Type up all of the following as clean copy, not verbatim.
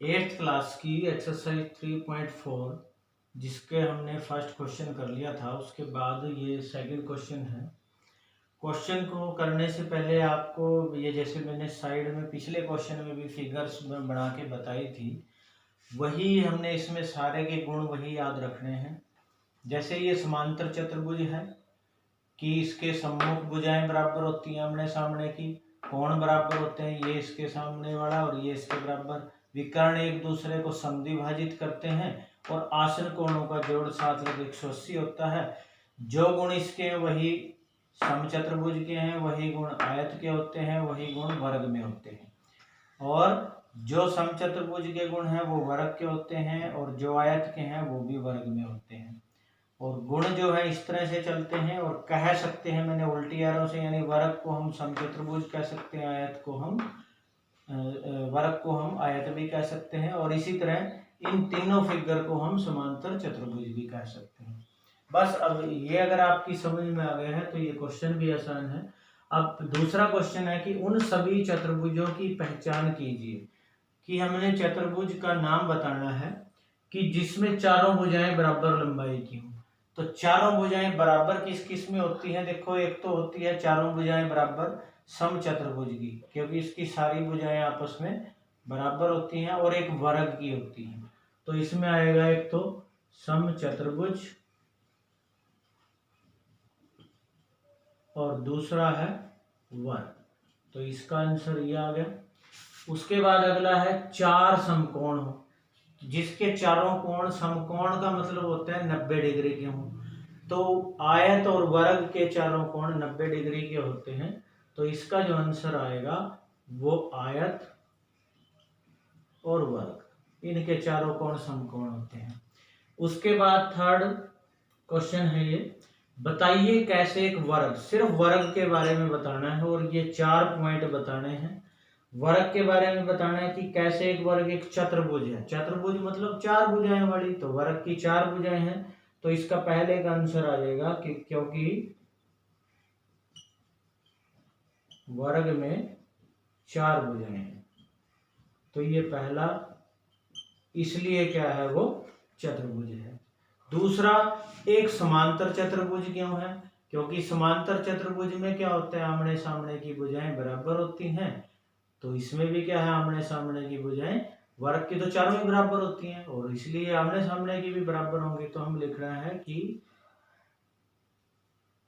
8th class की exercise 3.4 जिसके हमने फर्स्ट क्वेश्चन कर लिया था, उसके बाद ये सेकंड क्वेश्चन है। क्वेश्चन को करने से पहले आपको ये, जैसे मैंने साइड में पिछले क्वेश्चन में भी फिगर्स में बना के बताई थी, वही हमने इसमें सारे के गुण वही याद रखने हैं। जैसे ये समांतर चतुर्भुज है कि इसके सम्मुख भुजाएं बराबर होती हैं आमने सामने की, कोण बराबर होते हैं, ये इसके सामने वाला और ये इसके बराबर। विकर्ण एक दूसरे को समद्विभाजित करते हैं और आसन कोणों का जोड़ 7/180 होता है। जो गुण इसके वही समचतुर्भुज के हैं, वही गुण आयत के होते हैं, वही गुण वर्ग में होते हैं। और जो समचतुर्भुज के गुण हैं वो वर्ग के होते हैं और जो आयत के हैं वो भी वर्ग में होते हैं। और गुण जो है इस तरह से चलते हैं और कह सकते हैं मैंने उल्टी एरो से, यानी वर्ग को हम समचतुर्भुज कह सकते हैं, आयत को हम वर्ग को हम आयत भी कह सकते हैं, और इसी तरह इन तीनों फिगर को हम समांतर चतुर्भुज भी कह सकते हैं। बस अब ये अगर आपकी समझ में आ गया है तो ये क्वेश्चन भी आसान है। अब दूसरा क्वेश्चन है कि उन सभी चतुर्भुजों की पहचान कीजिए। कि हमने चतुर्भुज का नाम बताना है कि जिसमें चारों भुजाएं बराबर लंबाई की हों। तो चारों भुजाएं बराबर किस किस में होती हैं? देखो, एक तो होती है चारों भुजाएं बराबर समचतुर्भुज की, क्योंकि इसकी सारी भुजाएं आपस में बराबर होती हैं, और एक वर्ग की होती है। तो इसमें आएगा एक तो समचतुर्भुज और दूसरा है वर्ग। तो इसका आंसर ये आ गया। उसके बाद अगला है चार समकोण हो, जिसके चारों कोण, समकोण का मतलब होता है 90 डिग्री के हों। तो आयत और वर्ग के चारों कोण 90 डिग्री के होते हैं। तो इसका जो आंसर आएगा वो आयत और वर्ग, इनके चारों कोण समकोण होते हैं। उसके बाद थर्ड क्वेश्चन है ये, बताइए कैसे एक वर्ग, सिर्फ वर्ग के बारे में बताना है और ये 4 पॉइंट बताने हैं। वर्ग के बारे में बताना है कि कैसे एक वर्ग एक चतुर्भुज है। चतुर्भुज मतलब 4 भुजाएं वाली, तो वर्ग की 4 भुजाएं हैं। तो इसका पहले का आंसर आ जाएगा कि क्योंकि वर्ग में 4 भुजाएं हैं, तो ये पहला, इसलिए क्या है वो चतुर्भुज है। दूसरा, एक समांतर चतुर्भुज क्यों है? क्योंकि समांतर चतुर्भुज में क्या होता है, आमने सामने की भुजाएं बराबर होती हैं। तो इसमें भी क्या है, आमने सामने की भुजाएं, वर्ग की तो चारों ही बराबर होती हैं और इसलिए आमने सामने की भी बराबर होंगी। तो हम लिख रहे हैं कि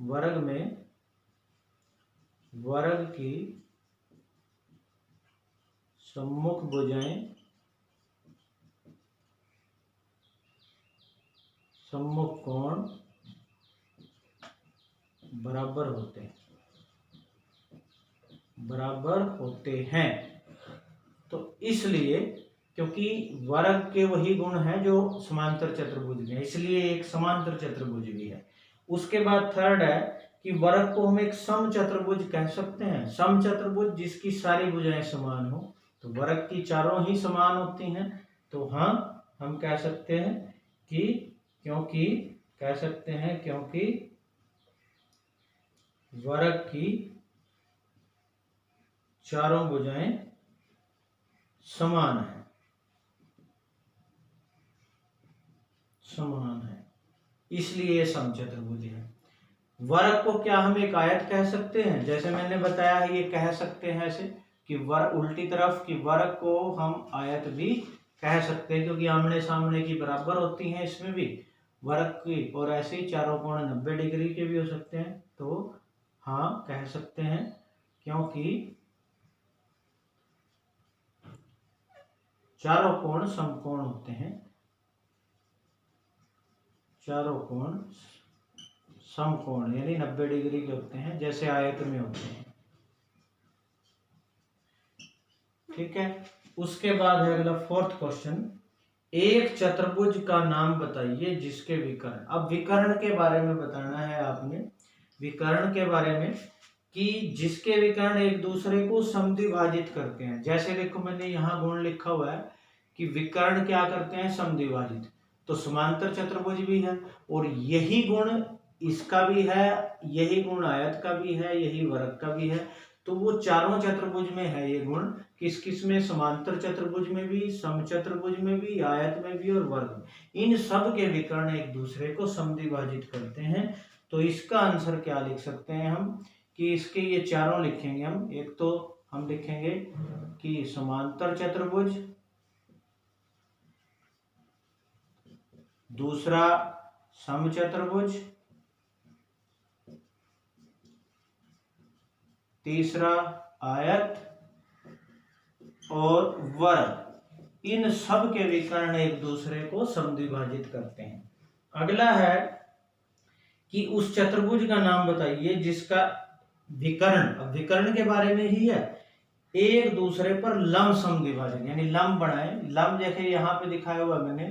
वर्ग में वर्ग की सम्मुख भुजाएं सम्मुख कोण बराबर होते हैं। तो इसलिए, क्योंकि वर्ग के वही गुण हैं जो समांतर चतुर्भुज में, इसलिए एक समांतर चतुर्भुज भी है। उसके बाद थर्ड है कि वर्ग को हम एक समचतुर्भुज कह सकते हैं। समचतुर्भुज जिसकी सारी भुजाएं समान हो, तो वर्ग की चारों ही समान होती हैं। तो हाँ, हम कह सकते हैं कि क्योंकि वर्ग की चारों भुजाएं समान है, इसलिए ये समचतुर्भुज है। वर्ग को क्या हम एक आयत कह सकते हैं? जैसे मैंने बताया है, ये कह सकते हैं ऐसे कि वर्ग उल्टी तरफ की वर्ग को हम आयत भी कह सकते हैं, क्योंकि आमने सामने की बराबर होती हैं इसमें भी वर्ग की, और ऐसे ही चारों कोण 90 डिग्री के भी हो सकते हैं। तो हाँ, कह सकते हैं क्योंकि चारों कोण समकोण होते हैं, चारों कोण समकोण यानी 90 डिग्री के होते हैं, जैसे आयत में होते हैं। ठीक है। उसके बाद है अगला फोर्थ क्वेश्चन, एक चतुर्भुज का नाम बताइए जिसके विकर्ण। अब विकर्ण के बारे में बताना है आपने, विकर्ण के बारे में कि जिसके विकर्ण एक दूसरे को समद्विभाजित करते हैं। जैसे देखो, मैंने यहाँ गुण लिखा हुआ है कि विकर्ण क्या करते हैं, समद्विभाजित। तो समांतर चतुर्भुज भी है और यही गुण इसका भी है, यही गुण आयत का भी है, यही वर्ग का भी है। तो वो चारों चतुर्भुज में है ये गुण। किस किस में? समांतर चतुर्भुज में भी, समचतुर्भुज में भी, आयत में भी और वर्ग में। इन सब के विकर्ण एक दूसरे को समद्विभाजित करते हैं। तो इसका आंसर क्या लिख सकते हैं हम कि इसके ये चारों लिखेंगे हम। एक तो हम लिखेंगे कि समांतर चतुर्भुज, दूसरा समचतुर्भुज, तीसरा आयत और वर्ग। इन सब के विकर्ण एक दूसरे को समद्विभाजित करते हैं। अगला है कि उस चतुर्भुज का नाम बताइए जिसका विकर्ण, अब विकर्ण के बारे में ही है, एक दूसरे पर लंब समद्विभाजन यानी लंब बनाए। लंब जैसे यहाँ पे दिखाया हुआ मैंने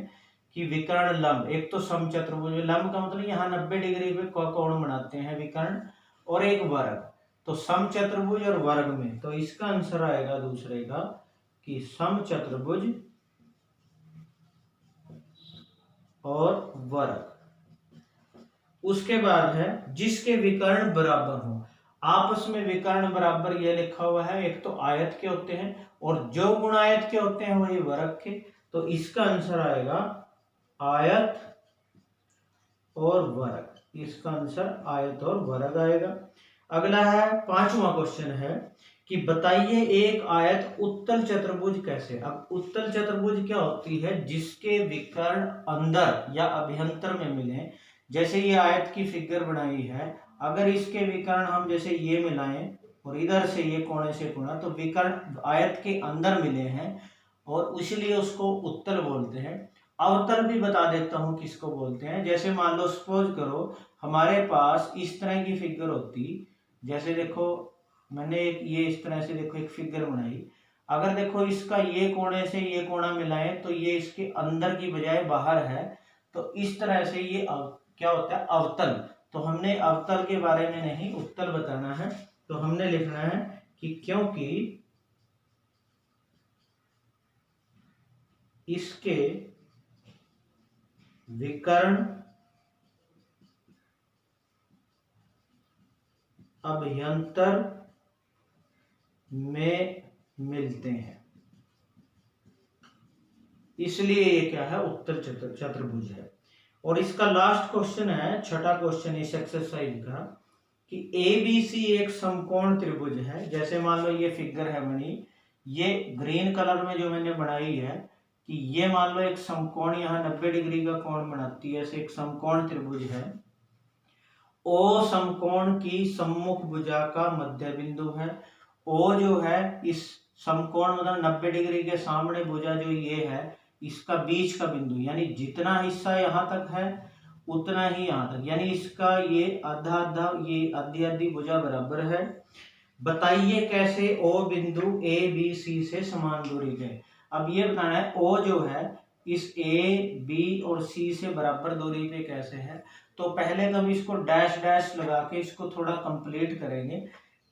कि विकर्ण लंब। एक तो समचतुर्भुज में लंब का मतलब यहाँ 90 डिग्री पे कोण बनाते हैं विकर्ण, और एक वर्ग। तो समचतुर्भुज और वर्ग में, तो इसका आंसर आएगा दूसरे का कि समचतुर्भुज और वर्ग। उसके बाद है जिसके विकर्ण बराबर हो। आपस में विकर्ण बराबर ये लिखा हुआ है, एक तो आयत के होते हैं और जो गुण आयत के होते हैं वही वर्ग के। तो इसका आंसर आएगा आयत और वर्ग। इसका आंसर आयत और वर्ग आएगा। अगला है 5वां क्वेश्चन है कि बताइए एक आयत उत्तल चतुर्भुज कैसे। अब उत्तल चतुर्भुज क्या होती है? जिसके विकर्ण अंदर या अभ्यंतर में मिले। जैसे ये आयत की फिगर बनाई है, अगर इसके विकर्ण हम जैसे ये मिलाएं और इधर से ये कोने से कोना, तो विकर्ण आयत के अंदर मिले हैं और इसलिए उसको उत्तल बोलते हैं। अवतल भी बता देता हूं किसको बोलते हैं। जैसे मान लो सपोज करो हमारे पास इस तरह की फिगर होती, जैसे देखो मैंने एक ये इस तरह से देखो एक फिगर बनाई। अगर देखो इसका ये कोने से ये कोना मिलाए तो ये इसके अंदर की बजाय बाहर है, तो इस तरह से ये क्या होता है? अवतल। तो हमने अवतल के बारे में नहीं उत्तल बताना है, तो हमने लिखना है कि क्योंकि इसके विकर्ण अभ्यंतर में मिलते हैं, इसलिए ये क्या है? उत्तल चतुर्भुज है। और इसका लास्ट क्वेश्चन है, छठा क्वेश्चन इस एक्सरसाइज का, कि ABC एक समकोण त्रिभुज है। जैसे मान लो ये फिगर है बनी, ये ग्रीन कलर में जो मैंने बनाई है कि ये मान लो एक समकोण यहाँ 90 डिग्री का कोण बनाती है, ऐसे एक समकोण त्रिभुज है। ओ समकोण की सम्मुख भुजा का मध्य बिंदु है। ओ जो है इस समकोण मतलब 90 डिग्री के सामने भुजा जो ये है, इसका बीच का बिंदु, यानी जितना हिस्सा यहाँ तक है उतना ही यहाँ तक, यानी इसका ये आधा आधा, ये आधी आधी भुजा बराबर है। बताइए कैसे ओ बिंदु ABC से समान दूरी पे। अब ये बताना है ओ जो है इस A, B और C से बराबर दूरी पे कैसे है। तो पहले तो हम इसको डैश डैश लगा के इसको थोड़ा कंप्लीट करेंगे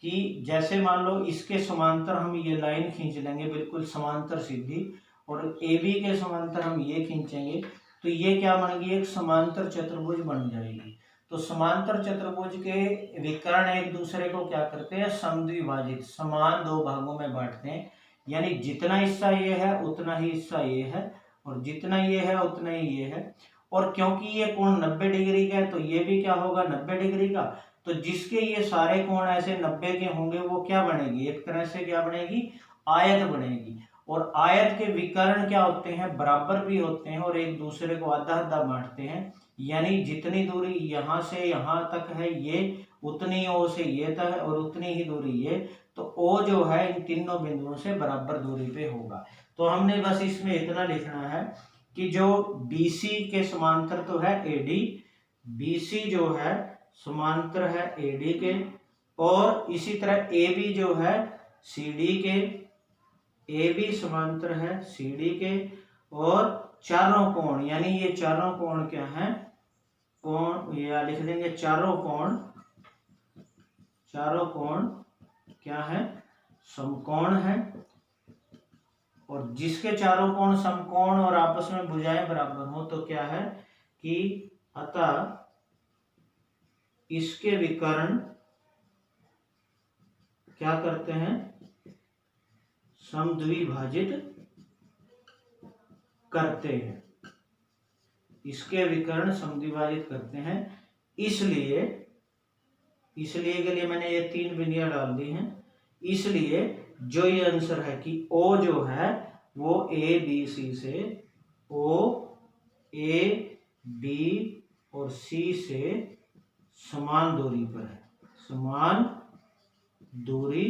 कि जैसे मान लो इसके समांतर हम ये लाइन खींच लेंगे बिल्कुल समांतर सीधी, और AB के समांतर हम ये खींचेंगे, तो ये क्या बन गई? एक समांतर चतुर्भुज बन जाएगी। तो समांतर चतुर्भुज के विकर्ण एक दूसरे को क्या करते हैं? समद्विभाजित, समान दो भागों में बांटते हैं। यानी जितना हिस्सा ये है उतना ही हिस्सा ये है, और जितना ये है उतना ही ये है। और क्योंकि ये कोण 90 डिग्री का है तो ये भी क्या होगा? 90 डिग्री का। तो जिसके ये सारे कोण ऐसे 90 के होंगे वो क्या बनेगी? एक तरह से क्या बनेगी? आयत बनेगी। और आयत के विकर्ण क्या होते हैं? बराबर भी होते हैं और एक दूसरे को आधा आधा बांटते हैं। यानी जितनी दूरी यहाँ से यहाँ तक है ये, उतनी ओ से ये तक है और उतनी ही दूरी ये। तो ओ जो है इन तीनों बिंदुओं से बराबर दूरी पे होगा। तो हमने बस इसमें इतना लिखना है कि जो BC के समांतर तो है AD, BC जो है समांतर है AD के, और इसी तरह AB जो है CD के, AB समांतर है CD के, और चारों कोण, यानी ये चारों कोण क्या हैं? कोण, या लिख देंगे चारों कोण क्या है? समकोण है। और जिसके चारों कोण समकोण और आपस में भुजाएं बराबर हो तो क्या है कि अतः इसके विकर्ण क्या करते हैं, समद्विभाजित करते हैं, इसके विकर्ण समद्विभाजित करते हैं। इसलिए के लिए मैंने ये 3 बिंदियां डाल दी हैं। इसलिए जो ये आंसर है कि ओ जो है वो ए बी सी से, ओ ए बी और सी से समान दूरी पर है, समान दूरी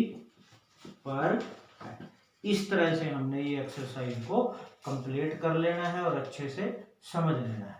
पर है। इस तरह से हमने ये एक्सरसाइज को कंप्लीट कर लेना है और अच्छे से समझ लेना है।